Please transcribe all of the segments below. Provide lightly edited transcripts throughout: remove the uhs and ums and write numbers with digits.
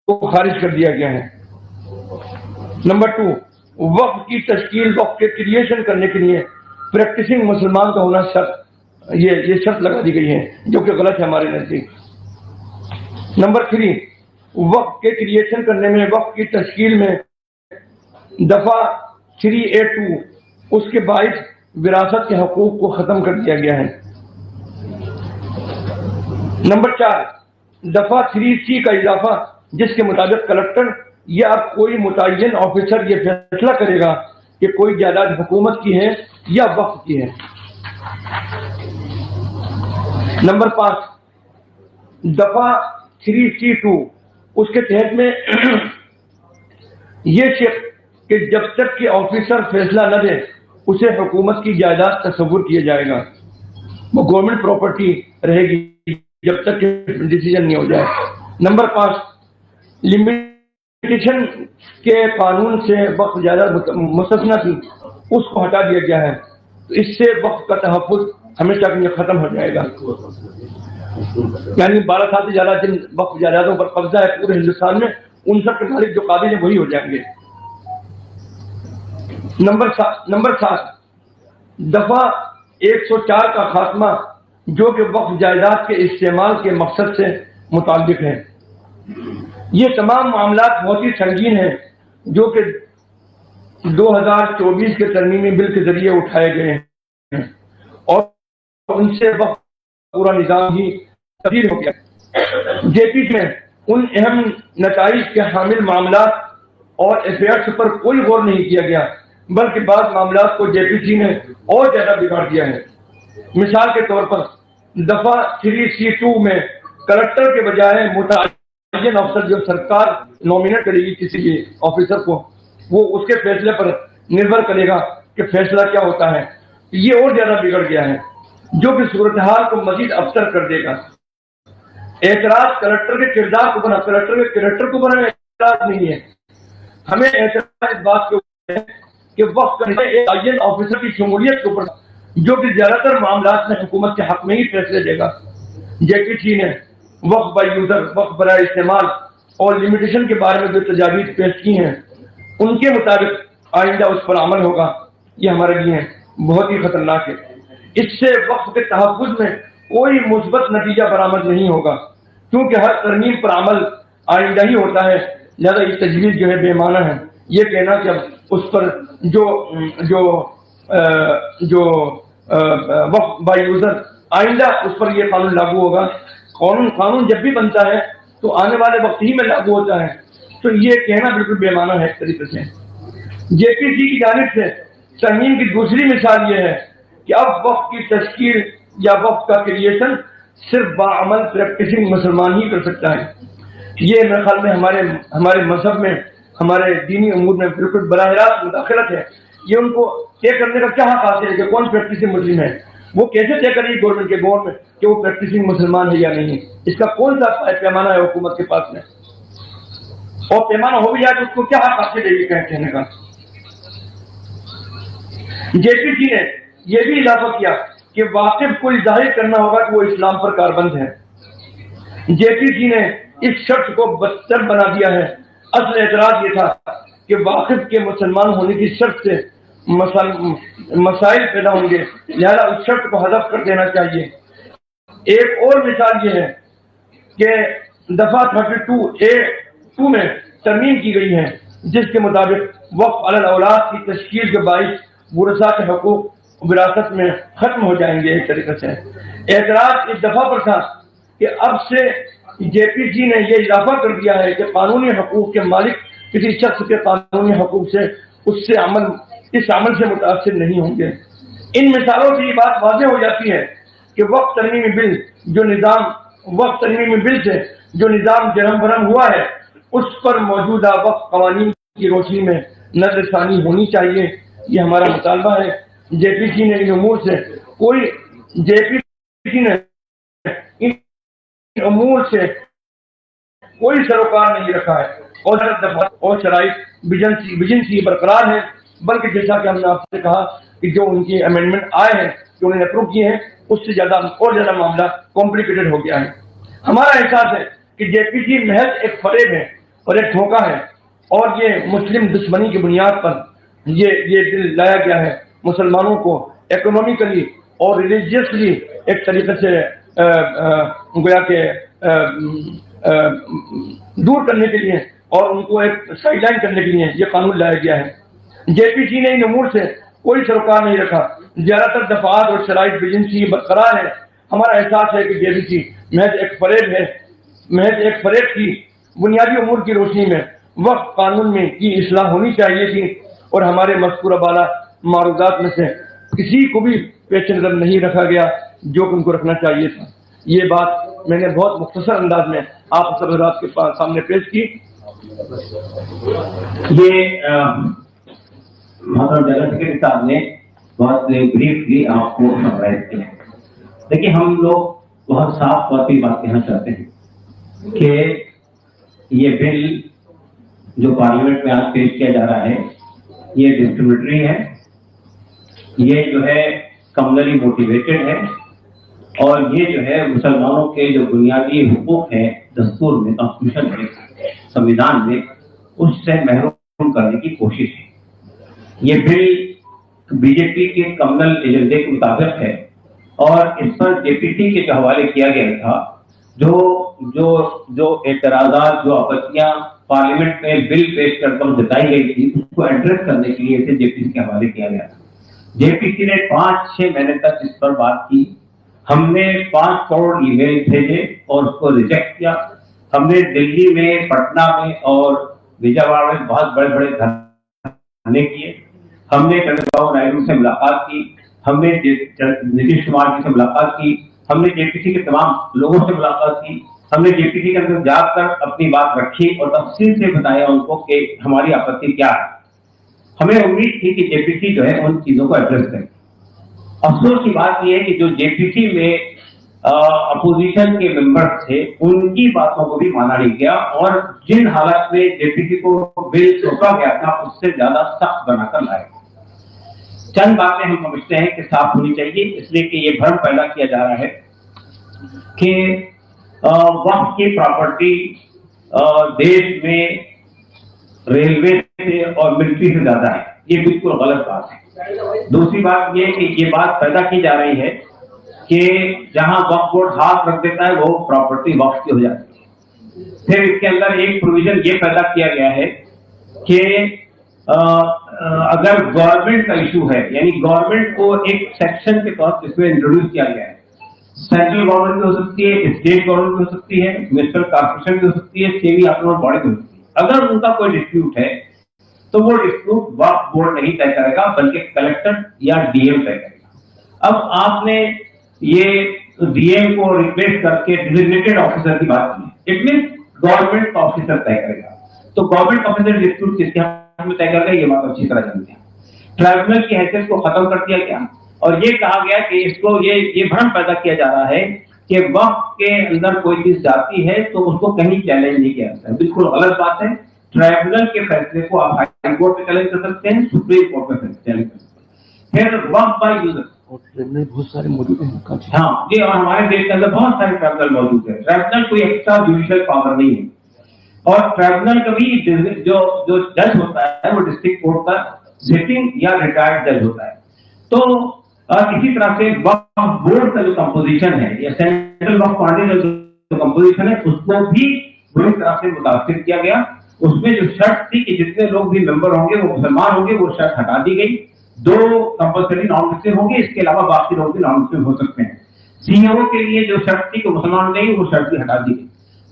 کو خارج کر دیا گیا ہے۔ نمبر 2، وقف کی تشکیل، وقف کے کریشن کرنے کے لیے پریکٹسنگ مسلمان کا ہونا شرط، یہ شرط لگا دی گئی ہے جو کہ غلط ہے ہمارے نزدیک۔ نمبر 3، وقف کے کریشن کرنے میں، وقف کی تشکیل میں دفعہ 3A2 اس کے باعث وراثت کے حقوق کو ختم کر دیا گیا ہے۔ نمبر 4، دفعہ 3C کا اضافہ، جس کے مطابق کلکٹر یا کوئی متعین آفیسر یہ فیصلہ کرے گا کہ کوئی جائیداد حکومت کی ہے یا وقف کی ہے۔ نمبر 5، دفعہ 3C2 اس کے تحت میں یہ شک کہ جب تک کہ آفیسر فیصلہ نہ دے اسے حکومت کی جائیداد تصور کیا جائے گا، وہ گورنمنٹ پراپرٹی رہے گی جب تک کہ ڈیسیژن نہیں ہو جائے۔ نمبر 5، لمیٹیشن کے قانون سے وقف جائیداد مستثنی تھی، اس کو ہٹا دیا گیا ہے، تو اس سے وقف کا تحفظ ہمیشہ کے لیے ختم ہو جائے گا۔ یعنی 12 سال سے زیادہ جن وقف جائیدادوں پر قبضہ ہے پورے ہندوستان میں، ان سب کے مالک جو قابل ہیں وہی ہو جائیں گے۔ نمبر 7، دفعہ 104 کا خاتمہ، جو کہ وقف جائیداد کے استعمال کے مقصد سے متعلق ہے۔ یہ تمام معاملات بہت ہی سنگین ہیں جو کہ 2024 کے ترمیمی بل کے ذریعے اٹھائے گئے ہیں، اور ان سے وقف پورا نظام ہی تبدیل ہو گیا۔ جے پی میں ان اہم نتائج کے حامل معاملات اور افیئرس پر کوئی غور نہیں کیا گیا، بلکہ بعض معاملات کو جے پی سی نے اور زیادہ بگاڑ دیا ہے۔ مثال کے طور پر دفعہ 3C2 میں کلکٹر کے بجائے متعین افسر جو سرکار نومینیٹ کرے گی کسی بھی آفیسر کو، وہ اس کے فیصلے پر نربھر کرے گا کہ فیصلہ کیا ہوتا ہے۔ یہ اور زیادہ بگڑ گیا ہے، جو کہ صورتحال کو مزید ابتر کر دے گا۔ اعتراض کلکٹر کے کردار کو بنا، کلکٹر کے کریکٹر کو بنا اعتراض نہیں ہے، ہمیں اعتراض اس بات کے اوپر ہے کہ وقف کرنے ایک معین آفیسر کی شمولیت کے اوپر، جو کہ زیادہ تر معاملات میں حکومت کے حق میں ہی فیصلے دے گا۔ جے پی سی نے وقف بائی یوزر، وقف برائے استعمال اور لمیٹیشن کے بارے میں جو تجاویز پیش کی ہیں، ان کے مطابق آئندہ اس پر عمل ہوگا۔ یہ ہمارے لیے بہت ہی خطرناک ہے۔ اس سے وقف کے تحفظ میں کوئی مثبت نتیجہ برآمد نہیں ہوگا، کیونکہ ہر ترمیم پر عمل آئندہ ہی ہوتا ہے، لہذا یہ تجویز جو ہے بے معنی ہے۔ یہ کہنا کہ اس پر جو وقف بائی یوزر آئندہ اس پر یہ قانون لاگو ہوگا، قانون جب بھی بنتا ہے تو آنے والے وقت ہی میں لاگو ہوتا ہے، تو یہ کہنا بالکل بے معنی ہے ایک طریقے سے۔ جے پی سی کی جانب سے ترمیم کی دوسری مثال یہ ہے کہ اب وقف کی تشکیل یا وقف کا کریشن صرف باعمل پریکٹسنگ مسلمان ہی کر سکتا ہے۔ یہ میرے خیال میں ہمارے مذہب میں، ہمارے دینی امور میں بالکل براہ راست مداخلت ہے۔ یہ ان کو طے کرنے کا کیا حق حاصل ہے کہ کون پریکٹسنگ مسلم ہے؟ وہ کیسے طے کرے گی گورنمنٹ کے گور میں کہ وہ پریکٹسنگ مسلمان ہے یا نہیں؟ اس کا کون سا پیمانہ ہے حکومت کے پاس میں؟ اور پیمانہ ہو بھی جائے تو اس کو کیا حق حاصل ہے یہ کہنے کا؟ جے پی سی نے یہ بھی اضافہ کیا کہ واقف کو ظاہر کرنا ہوگا کہ وہ اسلام پر کاربند ہے۔ جے پی سی نے اس شرط کو بدتر بنا دیا ہے۔ اصل اعتراض یہ تھا کہ واقف کے مسلمان ہونے کی شرط سے مسائل پیدا ہوں گے، لہذا اس شرط کو حذف کر دینا چاہیے۔ ایک اور مثال یہ ہے کہ دفعہ 32A2 میں ترمیم کی گئی ہے، جس کے مطابق وقف علی الاولاد کی تشکیل کے باعث ورثاء کے حقوق وراثت میں ختم ہو جائیں گے۔ ایک طریقے سے اعتراض اس دفعہ پر تھا کہ اب سے جے پی سی نے یہ اضافہ کر دیا ہے کہ قانونی حقوق کے مالک کسی شخص کے قانونی حقوق سے اس عمل سے متاثر نہیں ہوں گے۔ ان مثالوں سے یہ بات واضح ہو جاتی ہے کہ وقف ترمیمی بل سے جو نظام جرم برہم ہوا ہے، اس پر موجودہ وقف قوانین کی روشنی میں نظر ثانی ہونی چاہیے۔ یہ ہمارا مطالبہ ہے۔ جے پی سی نے ان امور سے کوئی سروکار نہیں رکھا ہے، اور شرائط بجنسی برقرار ہے، بلکہ جیسا کہ ہم نے آپ سے کہا کہ جو ان کی امینڈمنٹ آئے ہیں، جو انہوں نے اپروو کیے ہیں، اس سے زیادہ معاملہ کمپلیکیٹڈ ہو گیا ہے۔ ہمارا احساس ہے کہ جے پی سی محض ایک فریب ہے اور ایک دھوکہ ہے، اور یہ مسلم دشمنی کی بنیاد پر یہ بل لایا گیا ہے مسلمانوں کو اکنامکلی اور ریلیجیسلی ایک طریقے سے گویا کہ دور کرنے کے لیے اور ان کو ایک سائڈ لائن کرنے کے لیے یہ قانون لایا گیا ہے۔ جے پی سی نے ان امور سے کوئی سروکار نہیں رکھا، زیادہ تر دفعات اور شرائط بیجنسی برقرار ہے۔ ہمارا احساس ہے کہ جے پی سی محض ایک فریب کی بنیادی امور کی روشنی میں وقت قانون میں کی اصلاح ہونی چاہیے تھی، اور ہمارے مذکورہ بالا معروضات میں سے کسی کو بھی پیش نظر نہیں رکھا گیا جو ان کو رکھنا چاہیے تھا۔ یہ بات میں نے بہت مختصر انداز میں آپ سب حضرات کے سامنے پیش کی۔ یہ محترم جنرل سیکرٹری صاحب نے بہت بریفلی آپ کو سمرائز کیا۔ دیکھیے ہم لوگ بہت صاف طور پہ بات کہنا چاہتے ہیں کہ یہ بل جو پارلیمنٹ میں آج پیش کیا جا رہا ہے یہ ڈسکریمنیٹری ہے، یہ جو ہے کمنلی موٹیویٹڈ ہے، اور یہ جو ہے مسلمانوں کے جو بنیادی حقوق ہیں دستور میں، کانسٹیٹیوشن میں، سمویدھان میں، اس سے محروم کرنے کی کوشش ہے۔ یہ بل بی جے پی کے کمنل ایجنڈے کے مطابق ہے، اور اس پر جے پی سی کے جو حوالے کیا گیا تھا، جو اعتراضات، جو آپتیاں پارلیمنٹ میں بل پیش کر کر جتائی گئی تھی، اس کو ایڈریس کرنے کے لیے اسے جے پی سی کے حوالے کیا گیا تھا۔ جے پی سی نے 5-6 مہینے تک اس پر بات کی، ہم نے 5 کروڑ ای میل بھیجے اور اس کو ریجیکٹ کیا۔ ہم نے دلی میں، پٹنہ میں اور وجے واڑہ میں بہت بڑے بڑے دھرنے کیے۔ ہم نے چندر بابو نائیڈو سے ملاقات کی، ہم نے نتیش کمار جی سے ملاقات کی، ہم نے جے پی سی کے تمام لوگوں سے ملاقات کی، ہم نے جے پی سی کے اندر جا کر اپنی بات رکھی اور تفصیل سے بتایا ان کو کہ ہماری آپتی کیا ہے۔ ہمیں امید تھی کہ جے پی سی جو ہے ان چیزوں کو ایڈریس کرے۔ افسوس کی بات یہ ہے کہ جو جے پی سی میں اپوزیشن کے ممبرز تھے ان کی باتوں کو بھی مانا نہیں گیا، اور جن حالات میں جے پی سی کو بل سونپا گیا تھا اس سے زیادہ سخت بنا کر لائے۔ چند باتیں ہم سمجھتے ہیں کہ صاف ہونی چاہیے، اس لیے کہ یہ بھرم پیدا کیا جا رہا ہے کہ وقف کی پراپرٹی دیش میں ریلوے سے اور ملٹری سے زیادہ ہے، یہ بالکل غلط بات ہے۔ دوسری بات یہ کہ یہ بات پیدا کی جا رہی ہے کہ جہاں وقف بورڈ ہاتھ رکھ دیتا ہے وہ پراپرٹی وقف کی ہو جاتی ہے۔ پھر اس کے اندر ایک پروویژن یہ پیدا کیا گیا ہے کہ اگر گورنمنٹ کا ایشو ہے، یعنی گورنمنٹ کو ایک سیکشن کے طور پر اس میں انٹروڈیوس کیا گیا ہے، سینٹرل گورنمنٹ بھی ہو سکتی ہے، اسٹیٹ گورنمنٹ بھی ہو سکتی ہے، میونسپل کارپوریشن بھی ہو سکتی ہے، سیمی آٹونومس باڈی بھی ہو سکتی ہے۔ اگر ان کا کوئی ڈسپیوٹ ہے تو وہ ڈسپیوٹ وقف بورڈ نہیں طے کرے گا بلکہ کلیکٹر یا ڈی ایم طے کرے گا۔ اب آپ نے یہ ڈی ایم کو ریپلیس کر کے ڈیزگنیٹڈ آفیسر کی بات کی، اٹ مینس گورنمنٹ کا آفیسر طے کرے گا۔ تو گورنمنٹ آفیسر ڈسپیوٹ کس کے ہاتھ میں طے کر گا، یہ بات اچھی طرح جانتے ہیں۔ ٹرائبونل کی حیثیت کو ختم کر دیا گیا، اور یہ کہا گیا کہ اس کو یہ بھرم پیدا کیا جا رہا ہے کہ وقف کے اندر کوئی چیز جاتی ہے تو اس کو کہیں چیلنج نہیں کیا جاتا ہے۔ بالکل غلط بات ہے۔ ٹرائبونل کے فیصلے کو آپ ہائی کورٹ میں چیلنج کر سکتے ہیں، سپریم کورٹ میں چیلنج کر سکتے ہیں۔ پھر وقف بائی یوزر بہت سارے موجود ہیں۔ ہاں جی، اور ہمارے دیش کے اندر بہت سارے ٹرائبونل موجود ہیں۔ ٹرائبونل کوئی ایکسٹرا جوڈیشل پاور نہیں ہے، اور ٹرائبونل کا بھی جو جج ہوتا ہے وہ ڈسٹرکٹ کورٹ کا سٹنگ یا ریٹائرڈ جج ہوتا ہے۔ تو اسی طرح سے وقف بورڈ کا جو کمپوزیشن ہے یا سینٹرل وقف پارٹی کا جو کمپوزیشن ہے اس کو بھی بری طرح سے متاثر کیا گیا۔ اس میں جو شرط تھی کہ جتنے لوگ بھی ممبر ہوں گے وہ مسلمان ہوں گے، وہ شرط ہٹا دی گئی۔ 2 کمپلسری نان مسلم ہوں گے، اس کے علاوہ باقی لوگ بھی نان مسلم ہو سکتے ہیں۔ سی او کے لیے جو شرط تھی کہ مسلمان نہیں، وہ شرط بھی ہٹا دی گئی۔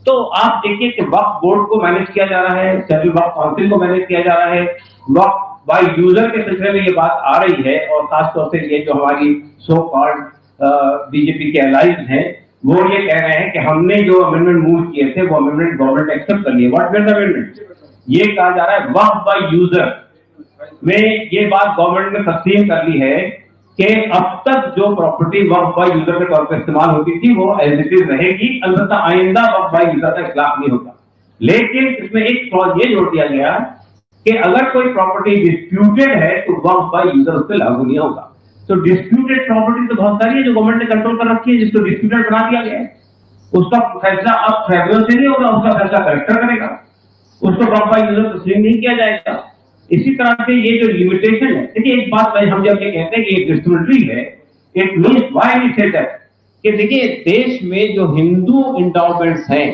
تو آپ دیکھیے کہ وقف بورڈ کو مینج کیا جا رہا ہے، سینٹرل وقف کونسل کو مینج کیا جا رہا ہے، وقف بائی یوزر کے سلسلے میں یہ بات آ رہی ہے، اور خاص طور سے یہ جو ہماری سو کالڈ بی جے پی کے الائز ہیں وہ یہ کہہ رہے ہیں کہ ہم نے جو امینڈمنٹ موو کیے تھے وہ امینڈمنٹ گورنمنٹ ایکسپٹ کر لیے۔ واٹ میز امینڈمنٹ؟ یہ کہا جا رہا ہے وقف بائی یوزر میں یہ بات گورنمنٹ نے تقسیم کر لی ہے کہ اب تک جو پراپرٹی وقف بائی یوزر کے طور پر استعمال ہوتی تھی وہ ایز اٹ از رہے گی، البتہ آئندہ وقف بائی یوزر کا اطلاق نہیں ہوگا۔ لیکن اس میں ایک کلوز یہ جوڑ دیا گیا کہ اگر کوئی پراپرٹی ڈسپیوٹڈ ہے تو وقف بائی یوزر اس پہ لاگو نہیں ہوگا۔ تو ڈسپیوٹڈ پراپرٹی تو بہت ساری ہے جو گورنمنٹ نے کنٹرول کر رکھی ہے، جس کو ڈسپیوٹڈ بنا دیا گیا ہے، اس کا فیصلہ اب ٹرائبونل سے نہیں ہوگا، اس کا فیصلہ کلیکٹر کرے گا۔ उसको प्रॉपर यूज ऑफ तस्लीम नहीं किया जाएगा। इसी तरह से ये जो लिमिटेशन है, देखिए एक बात हम जब ये कहते हैं कि ये डिस्क्रिमिनेटरी है, it means why we say that, कि देखिए देश में जो हिंदू इंडोमेंट्स हैं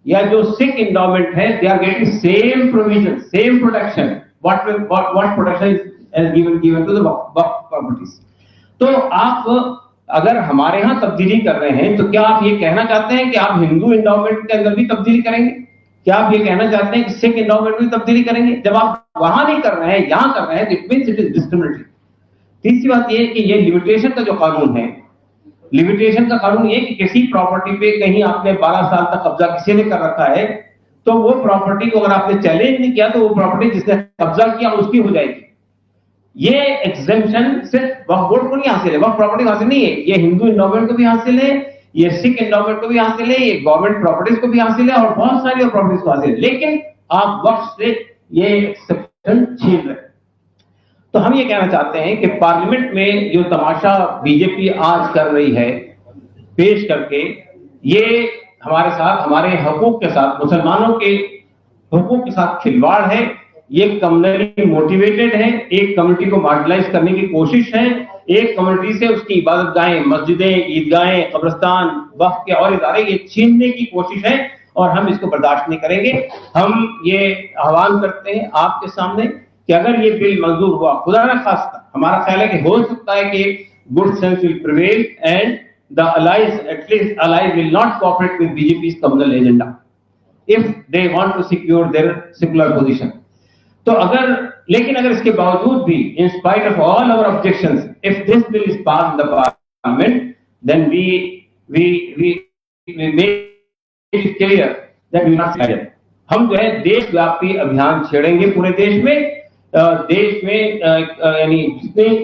या जो सिख इंडोमेंट है, they are getting same provision, same protection, what protection is given to the Waqf properties. तो आप अगर हमारे यहाँ तब्दीली कर रहे हैं, तो क्या आप ये कहना चाहते हैं कि आप हिंदू इंडोमेंट के अंदर भी तब्दीली करेंगे? क्या आप ये कहना चाहते हैं कि सिख इंडोमेंट में तब्दीली करेंगे? जब आप वहां नहीं कर रहे हैं, यहां कर रहे हैं, it means it is discriminatory. तीसरी बात ये है कि ये लिमिटेशन का जो कानून है, लिमिटेशन का कानून ये कि किसी प्रॉपर्टी पे कहीं आपने 12 साल तक कब्जा किसी ने कर रखा है, तो वो प्रॉपर्टी को अगर आपने चैलेंज नहीं किया, तो वो प्रॉपर्टी जिसने कब्जा किया उसकी हो जाएगी। ये एग्जेम्पशन सिर्फ वक्फ बोर्ड को नहीं हासिल है, वक्फ प्रॉपर्टी को हासिल नहीं है, ये हिंदू इंडोमेंट को भी हासिल है, ये सिख इंडोमेंट को भी हासिल है, ये गवर्नमेंट प्रॉपर्टीज को भी हासिल है और बहुत सारी और प्रॉपर्टीज को हासिल है। लेकिन आप वक्फ से ये एक्सेप्शन छीन रहे हैं। तो हम ये कहना चाहते हैं कि पार्लियामेंट में जो तमाशा बीजेपी आज कर रही है पेश करके, ये हमारे साथ, हमारे हकूक के साथ, मुसलमानों के हकूक के साथ खिलवाड़ है। ये कम्युनली मोटिवेटेड है, एक कम्युनिटी को मार्जिनलाइज करने की कोशिश है, एक कम्युनिटी से उसकी इबादत गाहें, मस्जिदें, ईदगाहें, कब्रिस्तान, वक्फ के और इदारे ये छीनने की कोशिश है और हम इसको बर्दाश्त नहीं करेंगे। हम ये आह्वान करते हैं आपके सामने कि अगर ये बिल मंजूर हुआ, खुदा न खास्ता, हमारा ख्याल है कि हो सकता है कि good sense will prevail and the allies, at least allies will not cooperate with BJP's communal agenda if they want to secure their secular position. तो लेकिन अगर इसके बावजूद भी, in spite of all our objections, if this bill is passed in the parliament, then we make it clear that we will not support it. हम जो है देशव्यापी अभियान छेड़ेंगे पूरे देश में, यानी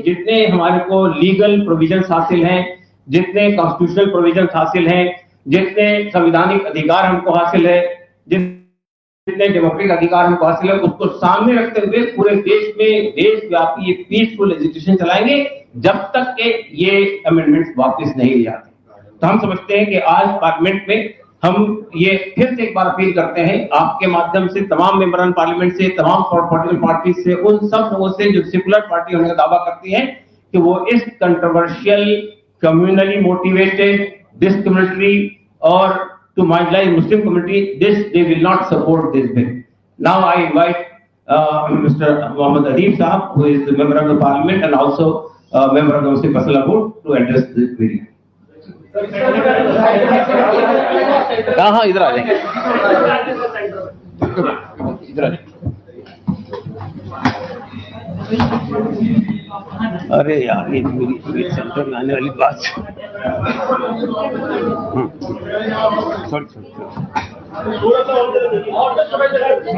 जितने हमारे को लीगल प्रोविजंस हासिल हैं, जितने कॉन्स्टिट्यूशनल प्रोविजंस हासिल हैं, जितने संवैधानिक अधिकार हमको हासिल है, जितने डेमोक्रेटिक अधिकार हमको हासिल है, उसको सामने रखते हुए पूरे देश में देशव्यापी ये पीसफुल एजिटेशन चलाएंगे जब तक के ये अमेंडमेंट्स वापस नहीं ले जाते। तो हम समझते हैं कि आज पार्लियामेंट में हम ये फिर से एक बार अपील करते हैं आपके माध्यम से तमाम मेंबरान पार्लियामेंट से, तमाम पॉलिटिकल पार्टी से, उन सब लोगों से जो सेकुलर पार्टी होने का दावा करती हैं कि वो इस कंट्रोवर्शियल, कम्युनली मोटिवेटेड, डिस्क्रिमिनेटरी और to marginalize Muslim community, they will not support this bill. Now I invite Mr. Mohammed Adib Sahab, who is the member of the parliament and also member of the Muslim Personal Board, to address this bill. हाँ इधर आ जाएंगे, इधर आ जाएंगे। अरे यार, ये मेरी centre में आने वाली बात।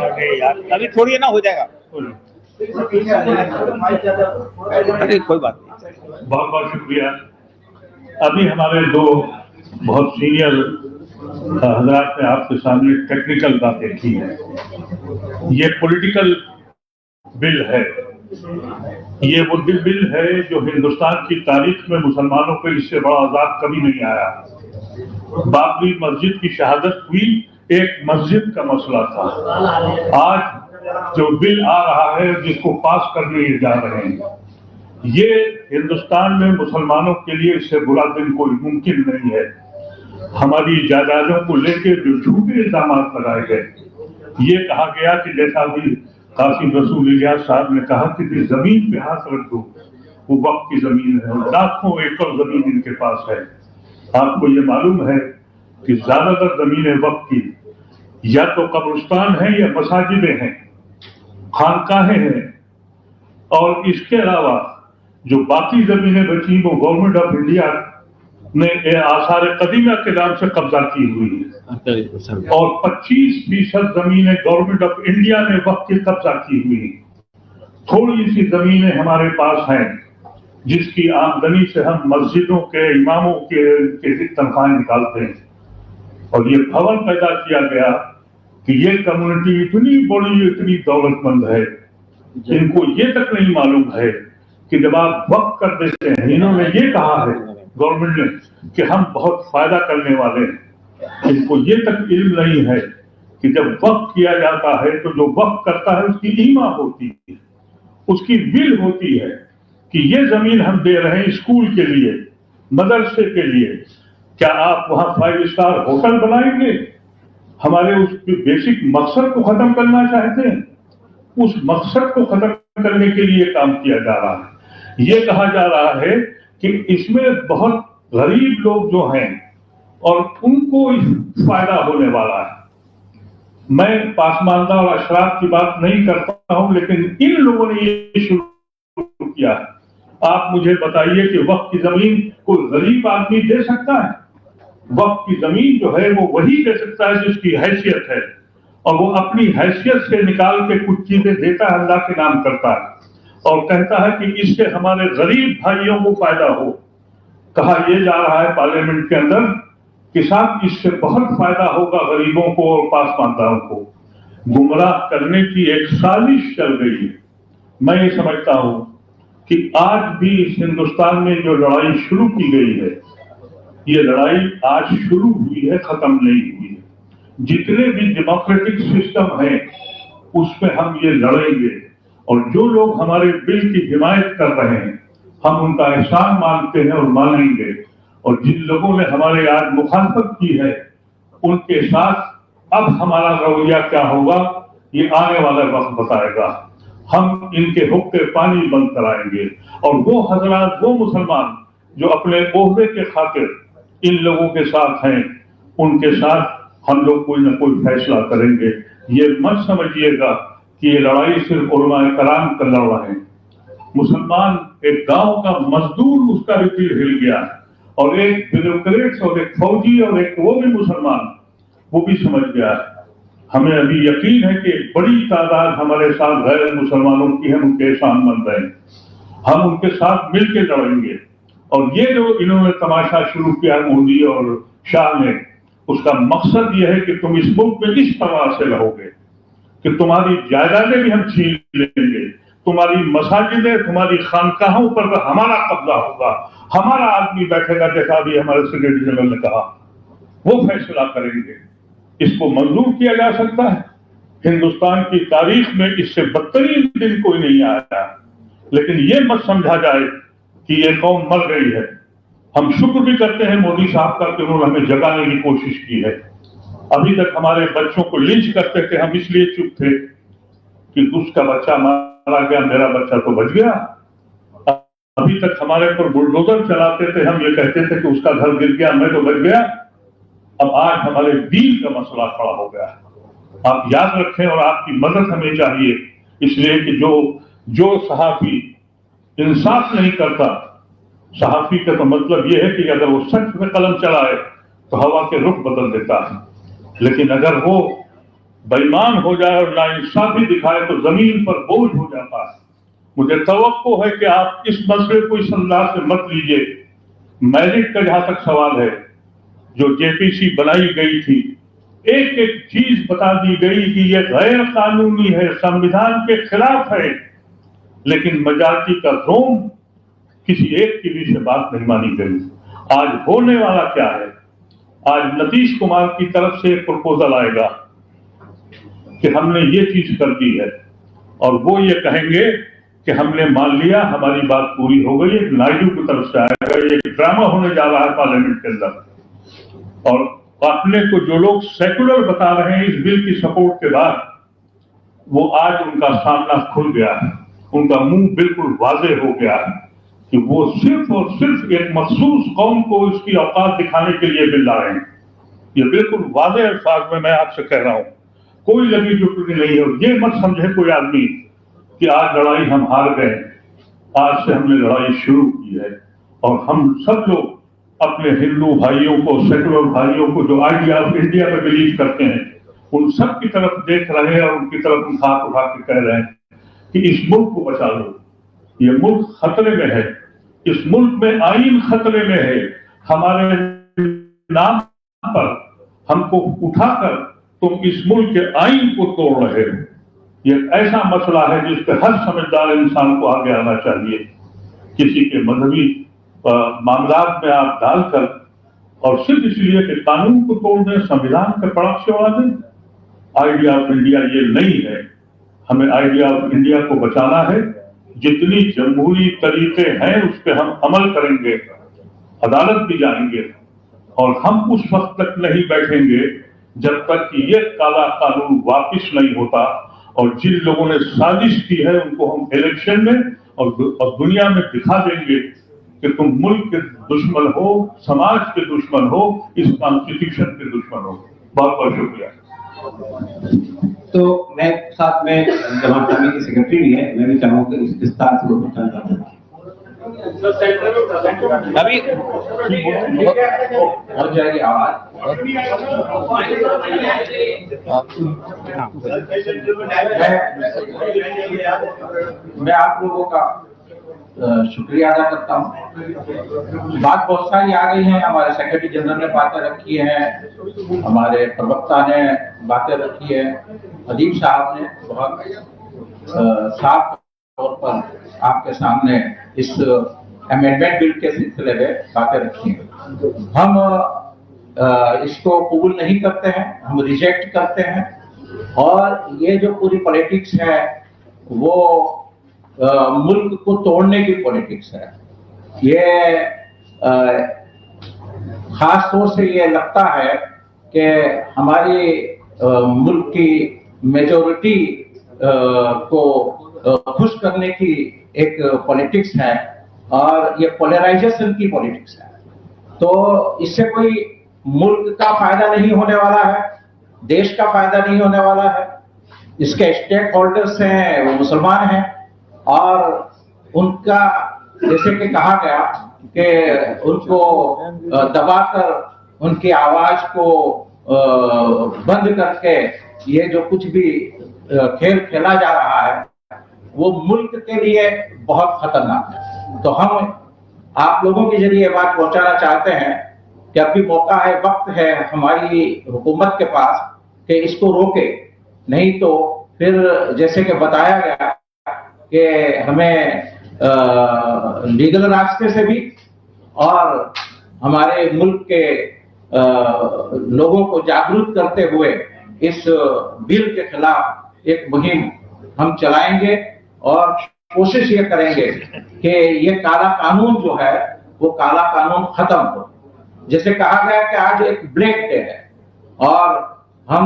अरे यार, अभी थोड़ी ना हो जाएगा। अरे कोई बात नहीं। बहुत बहुत शुक्रिया। अभी हमारे दो बहुत सीनियर हजरात ने आपके सामने टेक्निकल बातें की हैं। ये पॉलिटिकल बिल है, ये वो बिल है जो हिंदुस्तान की तारीख में मुसलमानों को इससे बड़ा अजाब कभी नहीं आया। बाबरी मस्जिद की शहादत हुई, एक मस्जिद का मसला था। आज जो बिल आ रहा है, जिसको पास करने जा रहे हैं, ये हिंदुस्तान में मुसलमानों के लिए इससे बुरा दिन कोई मुमकिन नहीं है। हमारी जायदादों को लेकर जो झूठे इल्जाम लगाए गए, ये कहा गया कि जैसा भी कासिम रसूल इलियास साहब ने कहा कि जमीन पे हाथ रख दो, वो वक्त की जमीन है, लाखों एकड़ जमीन इनके पास है। आपको ये मालूम है कि ज्यादातर जमीनें वक्त की या तो कब्रिस्तान है या मसाजिदें हैं, खानकाहें हैं, और इसके अलावा जो बाकी जमीनें बची वो गवर्नमेंट ऑफ इंडिया ने आसार कदीमा के नाम से कब्जा की हुई है, और 25% जमीनें गवर्नमेंट ऑफ इंडिया ने वक्त की कब्जा की हुई। थोड़ी सी जमीनें हमारे पास हैं जिसकी आमदनी से हम मस्जिदों के इमामों के तनख्वाहें निकालते हैं, और ये भवन पैदा किया गया कि ये कम्युनिटी इतनी बड़ी, इतनी दौलतमंद है, इनको ये तक नहीं मालूम है कि जब आप वक्त कर देते हैं, इन्होंने ये कहा है गवर्नमेंट ने कि हम बहुत फायदा करने वाले हैं, इनको ये तक इल्म नहीं है کہ جب وقف کیا جاتا ہے تو جو وقف کرتا ہے اس کی ایما ہوتی ہے, اس کی ول ہوتی ہے کہ یہ زمین ہم دے رہے ہیں اسکول کے لیے, مدرسے کے لیے. کیا آپ وہاں 5 اسٹار ہوٹل بنائیں گے؟ ہمارے اس بیسک مقصد کو ختم کرنا چاہتے ہیں. اس مقصد کو ختم کرنے کے لیے کام کیا جا رہا ہے. یہ کہا جا رہا ہے کہ اس میں بہت غریب لوگ جو ہیں اور ان کو فائدہ ہونے والا ہے. میں پاسماندہ اور اشراف کی بات نہیں کرتا ہوں, لیکن ان لوگوں نے یہ شروع کیا ہے. آپ مجھے بتائیے کہ وقف کی زمین کوئی غریب آدمی دے سکتا ہے؟ وقف کی زمین جو ہے وہ وہی دے سکتا ہے جس کی حیثیت ہے, اور وہ اپنی حیثیت سے نکال کے کچھ چیزیں دیتا ہے, اللہ کے نام کرتا ہے اور کہتا ہے کہ اس سے ہمارے غریب بھائیوں کو فائدہ ہو. کہا یہ جا رہا ہے پارلیمنٹ کے اندر کہ صاحب اس سے بہت فائدہ ہوگا غریبوں کو اور پاسماندہوں کو. گمراہ کرنے کی ایک سازش چل رہی ہے. میں یہ سمجھتا ہوں کہ آج بھی اس ہندوستان میں جو لڑائی شروع کی گئی ہے, یہ لڑائی آج شروع ہوئی ہے, ختم نہیں ہوئی ہے. جتنے بھی ڈیموکریٹک سسٹم ہیں اس میں ہم یہ لڑیں گے, اور جو لوگ ہمارے بل کی حمایت کر رہے ہیں ہم ان کا احسان مانتے ہیں اور مانیں گے, اور جن لوگوں نے ہمارے آج مخالفت کی ہے ان کے ساتھ اب ہمارا رویہ کیا ہوگا یہ آنے والا وقت بتائے گا. ہم ان کے حق پانی بند کرائیں گے, اور وہ حضرات, وہ مسلمان جو اپنے عہدے کے خاطر ان لوگوں کے ساتھ ہیں, ان کے ساتھ ہم لوگ کوئی نہ کوئی فیصلہ کریں گے. یہ مت سمجھیے گا کہ یہ لڑائی صرف علماء کرام کا لڑ رہے ہیں. مسلمان ایک گاؤں کا مزدور اس کا بھی دل ہل گیا, اور ایک بیوروکریٹس اور ایک فوجی اور ایک وہ بھی مسلمان وہ بھی سمجھ گیا. ہمیں ابھی یقین ہے کہ بڑی تعداد ہمارے ساتھ غیر مسلمانوں کی ہے, ان کے احسان مند ہیں. ہم ان کے ساتھ مل کے لڑیں گے. اور یہ جو انہوں نے تماشا شروع کیا مودی اور شاہ نے, اس کا مقصد یہ ہے کہ تم اس ملک میں اس طرح سے رہو گے کہ تمہاری جائیدادیں بھی ہم چھین لیں گے, تمہاری مساجدیں, تمہاری خانقاہوں پر ہمارا قبضہ ہوگا, ہمارا آدمی بیٹھے گا, جیسا بھی ہمارے سیکرٹری جنرل نے کہا, وہ فیصلہ کریں گے. اس کو منظور کیا جا سکتا ہے؟ ہندوستان کی تاریخ میں اس سے بدترین دن کوئی نہیں آیا. لیکن یہ مت سمجھا جائے کہ یہ قوم مر گئی ہے. ہم شکر بھی کرتے ہیں مودی صاحب کا کہ انہوں نے ہمیں جگانے کی کوشش کی ہے. ابھی تک ہمارے بچوں کو لنچ کرتے تھے, ہم اس لیے چپ تھے کہ اس کا بچہ مارا گیا, میرا بچہ تو بچ گیا. ابھی تک ہمارے پر بلڈوزر چلاتے تھے, ہم یہ کہتے تھے کہ اس کا گھر گر گیا, میں تو بچ گیا. اب آج ہمارے دین کا مسئلہ کھڑا ہو گیا. آپ یاد رکھیں اور آپ کی مدد ہمیں چاہیے, اس لیے کہ جو صحافی انصاف نہیں کرتا, صحافی کا تو مطلب یہ ہے کہ اگر وہ سچ میں قلم چلائے تو ہوا کے رخ بدل دیتا ہے, لیکن اگر وہ بے ایمان ہو جائے اور ناانصافی دکھائے تو زمین پر بوجھ ہو جاتا ہے. مجھے توقع ہے کہ آپ اس مسئلے کو اس انداز سے مت لیجیے. میرٹ کا جہاں تک سوال ہے, جو جے پی سی بنائی گئی تھی, ایک ایک چیز بتا دی گئی کہ یہ غیر قانونی ہے, سنویدھان کے خلاف ہے, لیکن میجارٹی کا زوم کسی ایک کی بھی سے بات نہیں مانی گئی. آج ہونے والا کیا ہے؟ آج نتیش کمار کی طرف سے ایک پروپوزل آئے گا کہ ہم نے یہ چیز کر دی ہے, اور وہ یہ کہیں گے کہ ہم نے مان لیا, ہماری بات پوری ہو گئی. ایک نائیڈو کی طرف سے آئے گا, یہ ڈرامہ ہونے جا رہا ہے پارلیمنٹ کے اندر. اور اپنے کو جو لوگ سیکولر بتا رہے ہیں اس بل کی سپورٹ کے بعد, وہ آج ان کا سامنا کھل گیا ہے, ان کا منہ بالکل واضح ہو گیا ہے کہ وہ صرف اور صرف ایک مخصوص قوم کو اس کی اوقات دکھانے کے لیے بل لا رہے ہیں. یہ بالکل واضح الفاظ میں آپ سے کہہ رہا ہوں, کوئی لگی جھپٹی نہیں ہے. اور یہ مت سمجھے کوئی آدمی کہ آج لڑائی ہم ہار گئے. آج سے ہم نے لڑائی شروع کی ہے, اور ہم سب لوگ اپنے ہندو بھائیوں کو, سیکولر بھائیوں کو جو آئیڈیا آف انڈیا میں بلیو کرتے ہیں, ان سب کی طرف دیکھ رہے ہیں اور ان کی طرف ہم ہاتھ اٹھا کے کہہ رہے ہیں کہ اس ملک کو بچا لو. یہ ملک خطرے میں ہے, اس ملک میں آئین خطرے میں ہے. ہمارے نام پر ہم کو اٹھا کر تم اس ملک کے آئین کو توڑ رہے ہو. یہ ایسا مسئلہ ہے جس پہ ہر سمجھدار انسان کو آگے آنا چاہیے. کسی کے مذہبی معاملات میں آپ ڈال کر, اور صرف اس لیے کہ قانون کو توڑ دیں, سنویدھان کے پڑک سے اڑا دیں, आइडिया ऑफ इंडिया ये नहीं है। हमें आइडिया ऑफ इंडिया को बचाना है। जितनी जमहूरी तरीके हैं उस पर हम अमल करेंगे, अदालत भी जाएंगे, और हम उस वक्त तक नहीं बैठेंगे जब तक कि ये काला कानून वापिस नहीं होता। और जिन लोगों ने साजिश की है उनको हम इलेक्शन में और दुनिया में दिखा देंगे कि तुम मुल्क के दुश्मन हो, समाज के दुश्मन हो, इस कॉन्स्टिट्यूशन के दुश्मन हो। बहुत बहुत शुक्रिया। तो मैं साथ में जमात इस्लामी की सेक्रेटरी भी है, मैं भी चाहूँगा कि इस विस्तार से वो बताना चाहता हूँ। अभी हो जाएगी आवाज। मैं आप लोगों का शुक्रिया अदा करता हूँ। बात बहुत सारी आ गई है, हमारे सेक्रेटरी जनरल ने बातें रखी हैं, हमारे प्रवक्ता ने बातें रखी है, अदीब साहब ने बहुत साफ तौर पर आपके सामने इस अमेंडमेंट बिल के सिलसिले में बातें रखी हैं। हम इसको कबूल नहीं करते हैं, हम रिजेक्ट करते हैं। और ये जो पूरी पॉलिटिक्स है वो मुल्क को तोड़ने की पॉलिटिक्स है। ये खास तौर से ये लगता है कि हमारी मुल्क की मेजॉरिटी को खुश करने की एक पॉलिटिक्स है और ये पोलराइजेशन की पॉलिटिक्स है। तो इससे कोई मुल्क का फायदा नहीं होने वाला है, देश का फायदा नहीं होने वाला है। इसके स्टेक होल्डर्स हैं वो मुसलमान हैं और उनका जैसे कि कहा गया कि उनको दबाकर उनकी आवाज को बंद करके ये जो कुछ भी खेल खेला जा रहा है वो मुल्क के लिए बहुत खतरनाक है। तो हम आप लोगों के जरिए बात पहुंचाना चाहते हैं कि अभी मौका है, वक्त है हमारी हुकूमत के पास कि इसको रोके, नहीं तो फिर जैसे कि बताया गया कि हमें लीगल रास्ते से भी और हमारे मुल्क के लोगों को जागरूक करते हुए इस बिल के खिलाफ एक मुहिम हम चलाएंगे और कोशिश ये करेंगे कि ये काला कानून जो है वो काला कानून खत्म हो। जैसे कहा गया कि आज एक ब्लैक डे है और हम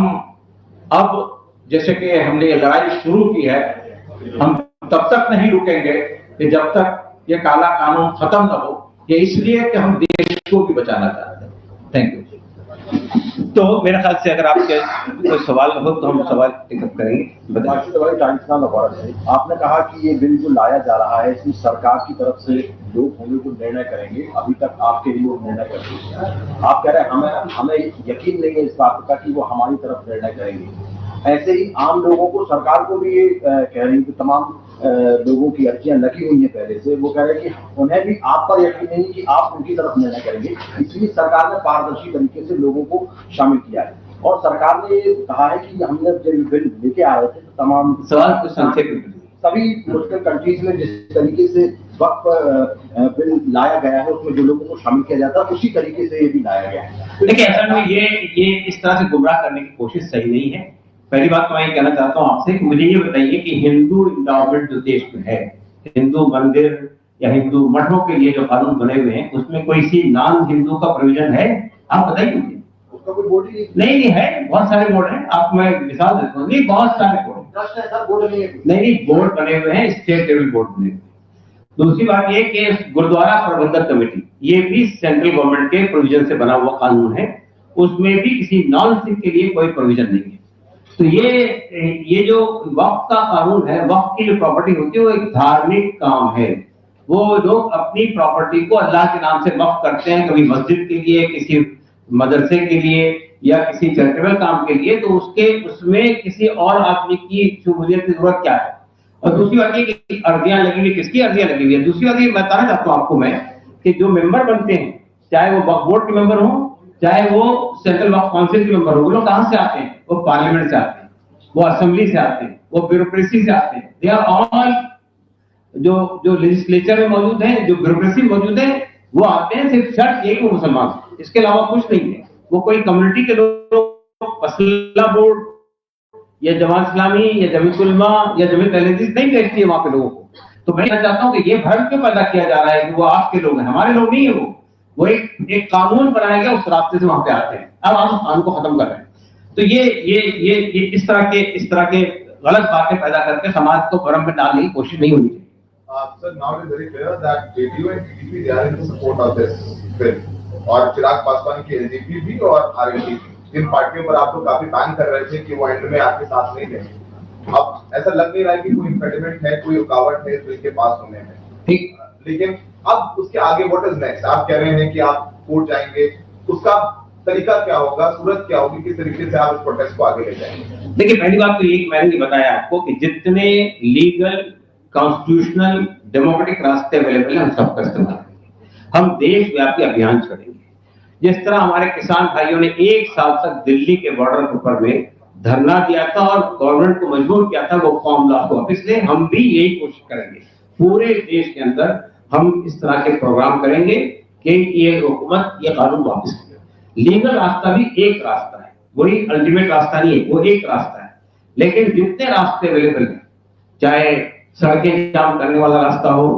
अब जैसे कि हमने ये लड़ाई शुरू की है, हम तब तक नहीं रुकेंगे कि जब तक ये काला कानून खत्म न हो। ये इसलिए कि हम देश को भी बचाना चाहते हैं। Thank you. तो मेरे ख्याल से अगर आपके कोई सवाल हो तो हम सवाल टिकअप करेंगे। आपने कहा कि ये बिल जो लाया जा रहा है इसमें सरकार की तरफ से लोग होंगे जो निर्णय करेंगे, अभी तक आपके लिए वो निर्णय कर रहे हैं। आप कह रहे हैं हमें यकीन नहीं है इस बात का कि वो हमारी तरफ निर्णय करेंगे। ऐसे ही आम लोगों को, सरकार को भी ये कह रही है कि तमाम लोगों की अर्जियां लगी हुई हैं पहले से, वो कह रहे हैं कि उन्हें भी आप पर यकीन नहीं कि आप उनकी तरफ निर्णय करेंगे। इसलिए सरकार ने पारदर्शी तरीके से लोगों को शामिल किया है और सरकार ने ये कहा है कि हमने जब बिल लेके आ रहे थे तो तमाम सवाल को संक्षेप सभी मुस्लिम कंट्रीज में जिस तरीके से वक्त बिल लाया गया है उसमें जो लोगों को शामिल किया जाता है उसी तरीके से ये भी लाया गया है। देखिए असल में ये इस तरह से गुमराह करने की कोशिश सही नहीं है। पहली बात तो मैं ये कहना चाहता हूँ आपसे कि मुझे ये बताइए कि हिंदू इंडोमेंट जो देश में है, हिंदू मंदिर या हिंदू मठों के लिए जो कानून बने हुए हैं उसमें कोई सी नॉन हिंदू का प्रोविजन है? आप बताइए मुझे। उसका कोई बोर्ड ही नहीं है, बहुत सारे बोर्ड हैं। आप मैं मिसाल देता हूँ, नहीं बहुत सारे बोर्ड नहीं बोर्ड बने हुए हैं, स्टेट लेवल बोर्ड बने हुए हैं। दूसरी बात ये कि गुरुद्वारा प्रबंधक कमेटी ये भी सेंट्रल गवर्नमेंट के प्रोविजन से बना हुआ कानून है, उसमें भी किसी नॉन सिख के लिए कोई प्रोविजन नहीं है। तो ये जो वक्फ का कानून है, वक्फ की जो प्रॉपर्टी होती है वो एक धार्मिक काम है। वो लोग अपनी प्रॉपर्टी को अल्लाह के नाम से वक्फ करते हैं, कभी मस्जिद के लिए, किसी मदरसे के लिए या किसी चैरिटेबल काम के लिए, तो उसमें किसी और आदमी की शमूलियत की जरूरत क्या है? और दूसरी बात ये कि अर्जियां लगी हुई, किसकी अर्जियां लगी हुई है? दूसरी बात ये बताना चाहता हूँ आपको मैं कि जो मेंबर बनते हैं, चाहे वो वक्फ बोर्ड के मेंबर हो, चाहे वो सेंट्रल वक्फ काउंसिल के मेंबर हो, वो लोग कहाँ से आते हैं? वो पार्लियामेंट से आते हैं, वो असेंबली से आते हैं, वो ब्यूरोक्रेसी से आते हैं। दे आर ऑल जो लेजिस्लेचर में मौजूद है, जो ब्यूरोक्रेसी मौजूद है, वो आते हैं। सिर्फ शर्त यही वो मुसलमान, इसके अलावा कुछ नहीं है। वो कोई कम्युनिटी के लोग, मसला बोर्ड या जमात इस्लामी या जमीयत उलमा या जमीयत अहले नहीं भेजती है वहां पे लोगों को। तो मैं कहना चाहता हूँ कि ये भ्रम क्यों पैदा किया जा रहा है कि वो आपके लोग हैं, हमारे लोग नहीं है वो एक कानून बनाया गया, उस रास्ते से वहां पे आते हैं। अब हम कानून को खत्म कर रहे हैं। तो ये इस तरह के गलत बातें पैदा करके समाज को भ्रम में डालने की कोशिश नहीं होनी चाहिए। Sir, now it is very clear that JDU and TDP they are in support of this bill, और चिराग पासवान की LJP भी और RLD इन पार्टियों पर आप लोग काफी बैन कर रहे थे कि वो एंड में आपके साथ नहीं देंगे। अब ऐसा लग नहीं रहा है कि कोई इम्पेडिमेंट है, कोई रुकावट है बिल के पास होने में। ठीक, लेकिन अब उसके आगे व्हाट इज नेक्स्ट? आप कह रहे हैं कि आप कोर्ट जाएंगे, उसका तरीका क्या होगा, सूरत क्या होगी, किस तरीके से आप इस प्रोटेस्ट को आगे ले जाएंगे? देखिए, पहली बात तो ये मैंने बताया आपको कि जितने लीगल कॉन्स्टिट्यूशनल डेमोक्रेटिक रास्ते अवेलेबल हैं हम सबका इस्तेमाल करेंगे। हम देशव्यापी अभियान चलाएंगे। जिस तरह हमारे किसान भाइयों ने 1 साल तक दिल्ली के बॉर्डर के ऊपर में धरना दिया था और गवर्नमेंट को मजबूर किया था वो फॉर्म ला को, इसलिए हम भी यही कोशिश करेंगे। पूरे देश के अंदर हम इस तरह के प्रोग्राम करेंगे कि ये हुकूमत ये कानून वापस करे। लीगल रास्ता भी एक रास्ता है, वही अल्टीमेट रास्ता नहीं है, वो एक रास्ता है। लेकिन जितने रास्ते अवेलेबल हैं, चाहे सड़कें जाम करने वाला रास्ता हो,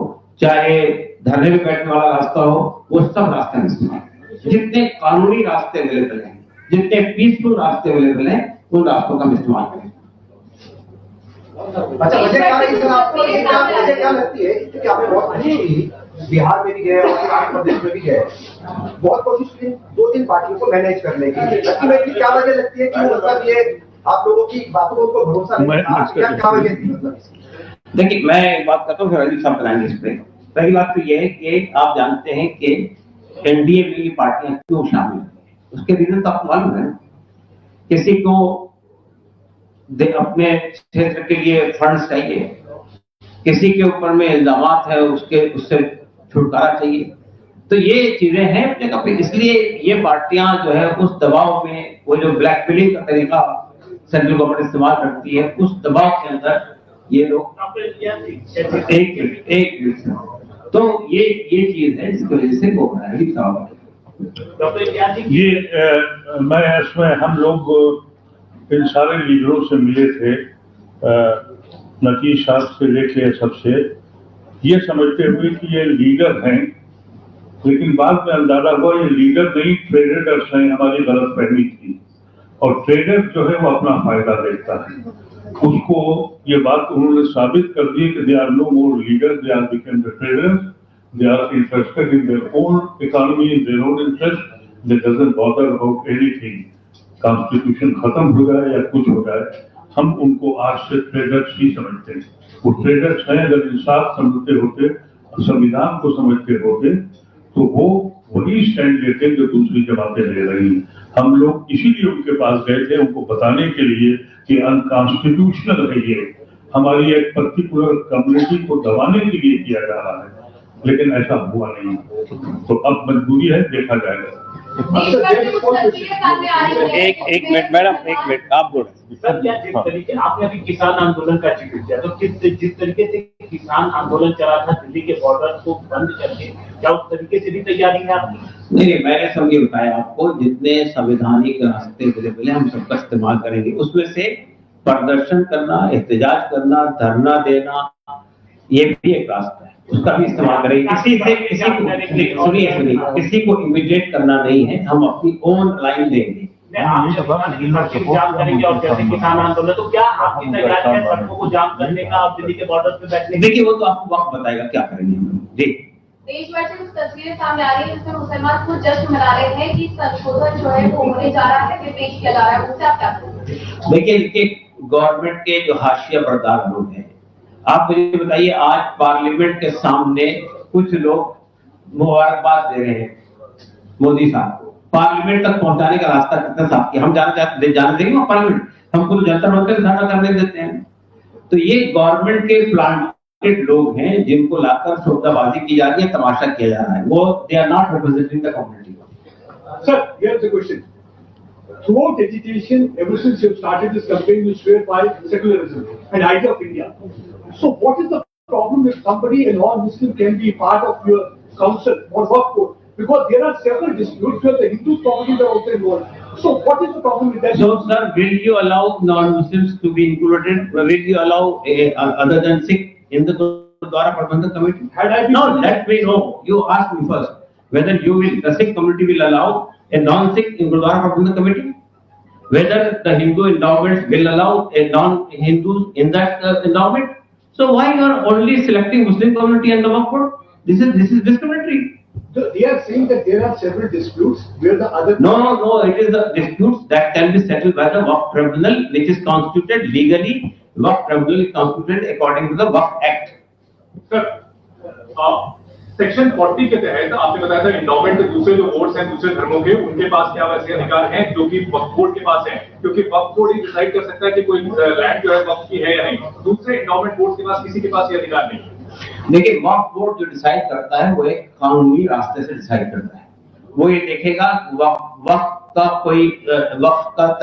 चाहे धरने में बैठने वाला रास्ता हो, वो सब रास्ते हम इस्तेमाल करें। जितने कानूनी रास्ते अवेलेबल हैं, जितने पीसफुल रास्ते अवेलेबल हैं, उन रास्तों का हम इस्तेमाल करें। अच्छा, मुझे क्या लगती है, क्योंकि आपने बहुत कोशिश की, बिहार में भी गए और आंध्र प्रदेश में भी गए, बहुत कोशिश की 2-3 पार्टियों को मैनेज करने की, लेकिन क्या वजह लगती है कि मतलब ये आप लोगों की बातों को भरोसा नहीं, क्या वजह थी मतलब? देखिए, मैं एक बात करता हूँ, फिर अजीत साहब कराएंगे इस पे। पहली बात तो ये है कि आप जानते हैं कि एनडीए में ये पार्टियां क्यों शामिल हैं, उसके रीजन तो आपको मालूम है। किसी को अपने क्षेत्र के लिए फंड्स चाहिए, किसी के ऊपर में इल्जामात है, उससे छुटकारा चाहिए। तो ये चीजें हैं अपने कपड़े, इसलिए ये पार्टियां जो है उस दबाव में, वो जो ब्लैक मेलिंग का तरीका सेंट्रल गवर्नमेंट इस्तेमाल करती है, उस दबाव के अंदर ये लोग एक तो ये चीज है जिसकी वजह से वो है। ये मैं इसमें हम लोग इन सारे लीडरों से मिले थे, नतीज साहब से लेके सबसे, ये समझते हुए कि ये लीडर हैं, लेकिन बाद में अंदाजा हुआ ये लीडर नहीं, ट्रेडर्स हैं। हमारी गलतफहमी थी, और ट्रेडर जो है वो अपना फायदा देखता है। उसको ये बात उन्होंने साबित कर दी कि they are no more leader, they are become the traders, they are interested in their own economy, in their own interest, they doesn't bother about anything. Constitution खत्म हो जाए या कुछ हो जाए, हम उनको आज से ट्रेडर्स ही समझते हैं। वो ट्रेडर्स हैं, अगर इंसाफ समझते होते, संविधान को समझते होते, तो वो वही स्टैंड लेते जो दूसरी जमातें ले रही हैं। हम लोग इसीलिए उनके पास गए थे, उनको बताने के लिए कि अनकॉन्स्टिट्यूशनल है ये, हमारी एक पर्टिकुलर कम्युनिटी को दबाने के लिए किया जा रहा है, लेकिन ऐसा हुआ नहीं। तो अब मजबूरी है, देखा जाएगा। एक मिनट मैडम, एक मिनट आप बोल सर, क्या जिस तरीके आपने अभी किसान आंदोलन का जिक्र किया, तो जिस तरीके से किसान आंदोलन चला था दिल्ली के बॉर्डर को बंद करके, क्या उस तरीके से भी तैयारी है आपकी? नहीं, मैंने सब ये बताया आपको, जितने संवैधानिक रास्ते अवेलेबल हैं हम सबका इस्तेमाल करेंगे। उसमें से प्रदर्शन करना, एहतजाज करना, धरना देना, ये भी एक रास्ता है, उसका भी इस्तेमाल करेंगे। किसी को इमिडिएट करना नहीं है, हम अपनी ओन लाइन लेंगे। जाम करेंगे और जैसे किसान आंदोलन, तो क्या आपकी तैयारी है सड़कों को जाम करने का और दिल्ली के बॉर्डर पे बैठने? देखिए, वो तो आपको वक्त बताएगा क्या करेंगे हम। जी, देश भर से कुछ तस्वीरें सामने आ रही है जिसमें मुसलमान खुद जश्न मना रहे हैं कि संशोधन जो है वो होने जा रहा है, फिर पेश किया जा रहा है, उससे आप क्या करेंगे? देखिए, इनके गवर्नमेंट के जो हाशिया बरदार लोग हैं, आप मुझे बताइए, आज पार्लियामेंट के सामने कुछ लोग मुबारकबाद दे रहे हैं मोदी साहब को। पार्लियामेंट तक पहुंचाने का रास्ता कितना साफ किया, हम जाने देंगे वो पार्लियामेंट, हमको तो जनता मंच धरना करने देते हैं। तो ये गवर्नमेंट के प्लांटेड लोग हैं जिनको लाकर शोभाबाजी की जा रही है, तमाशा किया जा रहा है, वो they are not representing the community. Sir, here's the question. Throughout agitation, ever since you started this campaign, you swear by secularism and idea of India. So what is the problem if somebody, a non-Muslim, can be part of your council or work for? Because there are several disputes where the Hindu communities are also involved. So what is the problem with that? So, sir, will you allow non-Muslims to be included? Will you allow other than Sikh in the Gurdwara Prabandhak Committee? Had I been- No, let me know. You ask me first whether the Sikh community will allow a non-Sikh in Gurdwara Prabandhak Committee. Whether the Hindu endowments will allow a non-Hindus in that endowment. So why you are only selecting Muslim community and the Waqf board? This is discriminatory. They are saying that there are several disputes where the other. No, it is the disputes that can be settled by the Waqf Tribunal, which is constituted legally. Waqf Tribunal is constituted according to the Waqf Act. Sir, section 40 के तहत आपने बताया था endowment के दूसरे जो boards हैं दूसरे धर्मों के, उनके पास क्या वैसे अधिकार हैं जो कि वक्फ बोर्ड के पास है, क्योंकि वक्फ बोर्ड ही डिसाइड कर सकता है कि कोई लैंड जो है वक्फ की है या नहीं। दूसरे इंडोमेंट बोर्ड के पास किसी के पास ये अधिकार नहीं है। देखिए, वक्फ बोर्ड जो डिसाइड करता है वो एक कानूनी रास्ते से डिसाइड करता है। वो ये देखेगा वक्फ का कोई वक्फ का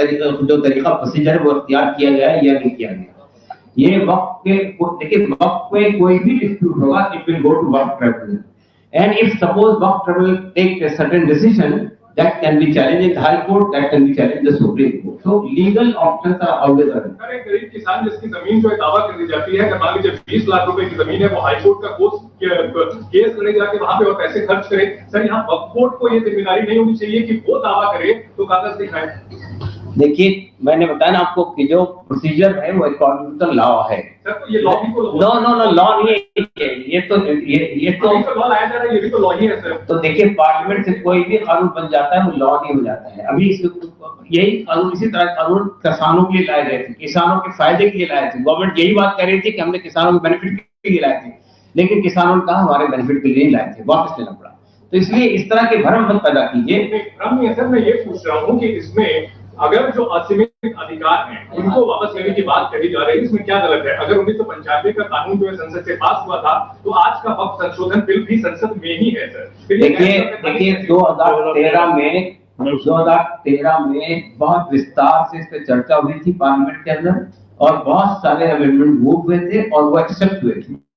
जो तरीका प्रोसीजर है वो इख्तियार किया गया है या नहीं किया गया। ये वक्फ के देखिए, वक्फ पे कोई भी डिस्प्यूट होगा, it will go to Waqf tribunal, and if suppose Waqf tribunal take a certain decision that can be challenged in the high court, that can be challenged in the supreme court. So legal options are always available. अरे गरीब किसान जिसकी जमीन जो है दावा कर दी जाती है, अगर मान लीजिए 20 लाख रुपए की जमीन है, वो हाई कोर्ट का केस लड़े जाके वहां पे और पैसे खर्च करे। सर, यहाँ वक्फ बोर्ड को ये जिम्मेदारी नहीं होनी चाहिए कि वो दावा करे तो कागज दिखाए। देखिए, मैंने बताया ना आपको कि जो प्रोसीजर है वो अकॉर्डिंग टू द लॉ है। सर, तो ये लॉ भी तो नो लॉ नहीं है, ये तो लॉ लाया जा रहा है, ये भी तो लॉ ही है सर। तो देखिए, पार्लियामेंट से कोई भी कानून बन जाता है वो लॉ नहीं हो जाता है। अभी यही कानून, इसी तरह कानून किसानों के लिए लाए गए थे, किसानों के फायदे के लिए लाए थे। गवर्नमेंट यही बात कर रही थी कि हमने किसानों के बेनिफिट के लिए लाए थे, लेकिन किसानों ने कहा हमारे बेनिफिट के लिए नहीं लाए थे, वापस लेना पड़ा। तो इसलिए इस तरह के भ्रम मत पैदा कीजिए। भ्रम नहीं है सर, मैं ये पूछ रहा हूँ कि इसमें अगर जो असीमित अधिकार हैं उनको वापस लेने की बात कही जा रही है, इसमें क्या गलत है? अगर 1995 का कानून जो है संसद से पास हुआ था, तो आज का वक्फ संशोधन बिल भी संसद में ही है सर। देखिए 2013 में बहुत विस्तार से इस पे चर्चा हुई थी पार्लियामेंट के अंदर, और बहुत सारे अमेंडमेंट मूव हुए थे और वो एक्सेप्ट हुए थे।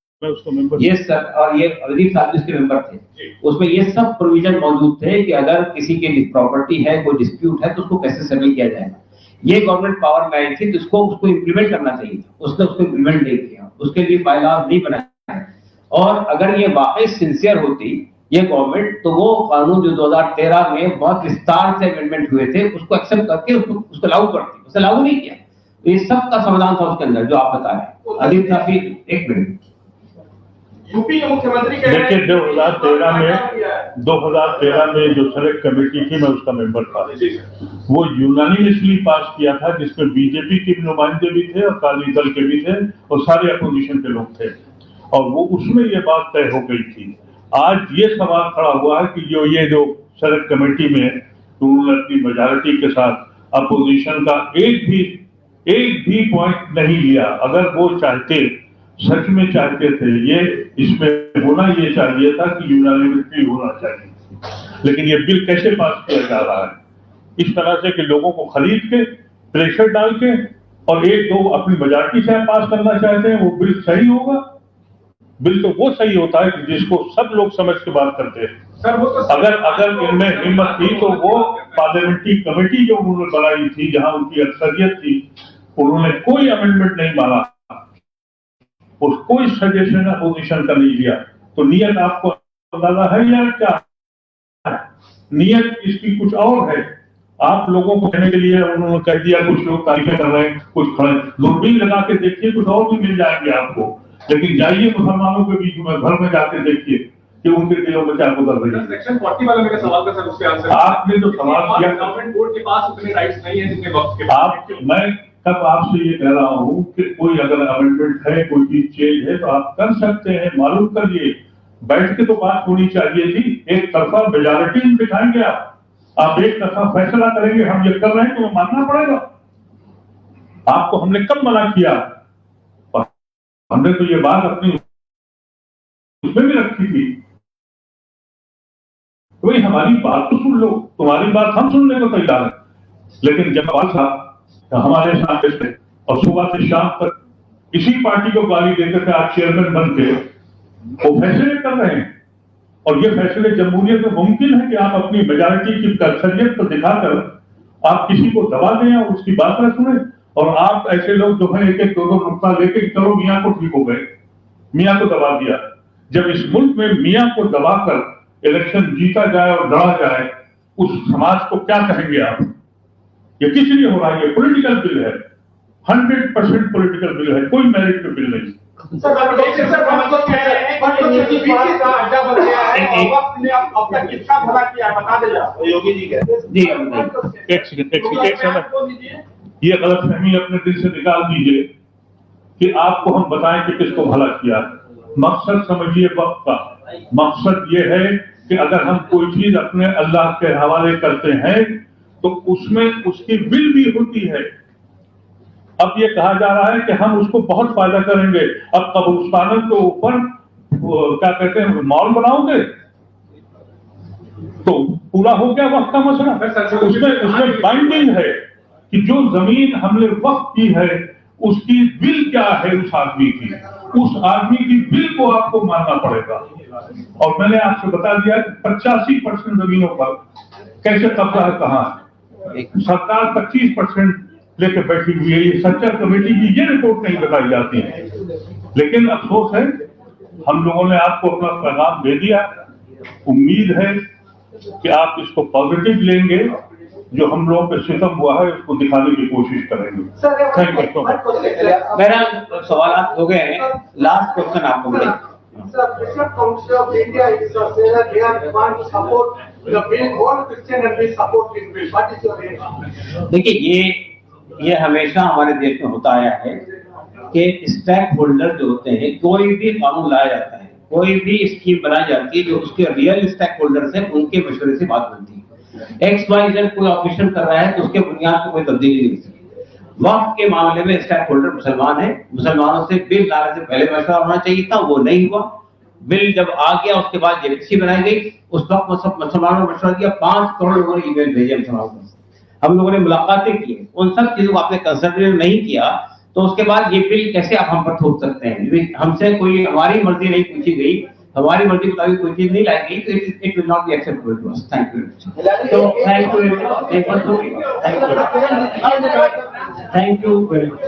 ये सर, और ये अजीब साहब इसके मेंबर थे, उसमें ये सब प्रोविजन मौजूद थे कि अगर किसी की प्रॉपर्टी है, कोई डिस्प्यूट है, तो उसको कैसे सेटल किया जाएगा। ये गवर्नमेंट पावर में आई थी, तो उसको इम्प्लीमेंट करना चाहिए था, उसने उसको इम्प्लीमेंट नहीं किया, उसके लिए बायलॉज नहीं बनाया। और अगर ये वाकई सिंसियर होती ये गवर्नमेंट, तो वो कानून जो 2013 में बहुत विस्तार से अमेंडमेंट हुए थे उसको एक्सेप्ट करके उसको लागू करती, उसे लागू नहीं किया। तो ये सब का समाधान था उसके अंदर जो आप बता रहे हैं। अजीब साहब, एक मिनट, यूपी के मुख्यमंत्री देखिए 2013 में जो सेलेक्ट कमेटी थी, मैं उसका मेंबर था, वो यूनानिमसली पास किया था, जिसमें बीजेपी के नुमाइंदे भी थे और अकाली दल के भी थे और सारे अपोजिशन के लोग थे, और वो उसमें ये बात तय हो गई थी। आज ये सवाल खड़ा हुआ है कि ये जो सेलेक्ट कमेटी में उन्होंने अपनी मेजॉरिटी के साथ अपोजिशन का एक भी पॉइंट नहीं लिया। अगर वो चाहते, सच में चाहते थे, ये इसमें होना ये चाहिए था कि यूनानिमसली होना चाहिए। लेकिन ये बिल कैसे पास किया जा रहा है? इस तरह से कि लोगों को खरीद के, प्रेशर डाल के, और एक दो अपनी मेजॉरिटी से पास करना चाहते हैं। वो बिल सही होगा? बिल तो वो सही होता है कि जिसको सब लोग समझ के बात करते हैं। सर, वो तो अगर इनमें हिम्मत थी तो वो पार्लियामेंट्री कमेटी जो उन्होंने बनाई थी, जहां उनकी अक्सरियत थी, उन्होंने कोई अमेंडमेंट नहीं माना, और कोई सजेशन अपोजिशन का नहीं दिया। तो नियत आपको अंदाजा है या क्या? नियत इसकी कुछ और है। आप लोगों को कहने के लिए उन्होंने कह दिया, कुछ लोग तारीफें कर रहे हैं, कुछ खड़े, दूरबीन लगा के देखिए, कुछ और भी मिल जाएंगे आपको। लेकिन जाइए मुसलमानों के बीच में, घर में जाके देखिए कि उनके दिलों में क्या गुजर रही है। सेक्शन 40 वाला मेरा सवाल था सर, उसके आंसर आपने जो सवाल किया, गवर्नमेंट बोर्ड के पास उतने राइट्स नहीं है जितने वक्त के पास। मैं तब आपसे ये कह रहा हूँ कि कोई अगर अमेंडमेंट है, कोई चीज चेंज है, तो आप कर सकते हैं, मालूम करिए। बैठ के तो बात होनी चाहिए थी। एक तरफा मेजॉरिटी दिखाएंगे आप एक तरफा फैसला करेंगे, हम ये कर रहे हैं तो मानना पड़ेगा। आपको हमने कब मना किया? हमने तो ये बात अपनी उसमें भी रखी थी, तो हमारी बात तो सुन लो, तुम्हारी बात हम सुनने को तैयार है। लेकिन जब बात था हमारे साथ थे और सुबह से शाम तक इसी पार्टी को गाली देकर के आप चेयरमैन बन के वो फैसले कर रहे हैं। और ये फैसले जमहूरियत में मुमकिन है कि आप अपनी मेजॉरिटी की अक्सरियत को दिखाकर आप किसी को दबा दें और उसकी बात न सुने, और आप ऐसे लोग जो है एक एक दो नुकता लेके चलो मियाँ को ठीक हो गए, मियाँ को दबा दिया। जब इस मुल्क में मियाँ को दबाकर इलेक्शन जीता जाए और लड़ा जाए, उस समाज को क्या कहेंगे आप? ये किस लिए हो रहा है? ये पॉलिटिकल बिल है, 100% पॉलिटिकल बिल है, कोई मेरिट पे बिल नहीं। योगी जी जी एक सेकंड ये गलतफहमी अपने दिल से निकाल दीजिए कि आपको हम बताएं कि किसको भला किया। मकसद समझिए वक्त का, मकसद ये है कि अगर हम कोई चीज अपने अल्लाह के हवाले करते हैं तो उसमें उसकी विल भी होती है। अब ये कहा जा रहा है कि हम उसको बहुत फायदा करेंगे, अब कब्रिस्तानों के ऊपर क्या कहते हैं मॉल बनाओगे, तो पूरा हो गया वक्त का मसला। उसमें बाइंडिंग है कि जो जमीन हमने वक्त की है उसकी बिल क्या है उस आदमी की, उस आदमी की बिल को आपको मानना पड़ेगा। और मैंने आपसे बता दिया कि 85% जमीनों पर कैसे कब्जा है, कहाँ है। सरकार 25% लेके बैठी हुई है। ये सच्चर कमेटी की ये रिपोर्ट नहीं बताई जाती है, लेकिन अफसोस है हम लोगों ने आपको अपना पैगाम दे दिया। उम्मीद है कि आप इसको पॉजिटिव लेंगे, जो हम लोगों पे सितम हुआ है उसको दिखाने की कोशिश करेंगे। Thank you so much. मेरा सवाल हो गए हैं, लास्ट क्वेश्चन आपको मिलेगा। देखिए ये हमेशा हमारे देश में होता आया है कि स्टेक होल्डर जो होते हैं, कोई भी कानून लाया जाता है, कोई भी स्कीम बनाई जाती है, जो उसके रियल स्टेक होल्डर्स हैं उनके मशवरे से बात बनती है। XYZ कोई ऑपरेशन कर रहा है तो उसके बुनियाद पर कोई तब्दीली नहीं होती। वक्त के मामले में स्टेक होल्डर मुसलमान है, मुसलमानों से बिल लाने से पहले मशवरा होना चाहिए था, वो नहीं हुआ। बिल जब आ गया उसके बाद JPC बनाई गई, उस वक्त मुसलमानों ने मशवरा दिया, 5 करोड़ लोगों ने ईमेल भेजे मुसलमानों को, हम लोगों ने मुलाकातें की, उन सब चीजों को आपने कंसिडर नहीं किया, तो उसके बाद ये बिल कैसे आप हम पर थोप सकते हैं? हमसे कोई हमारी मर्जी नहीं पूछी गई, हमारी मर्जी के मुताबिक कोई चीज नहीं लाई गई, तो it will not be acceptable to us. Thank you. तो थैंक यू वेरी मच।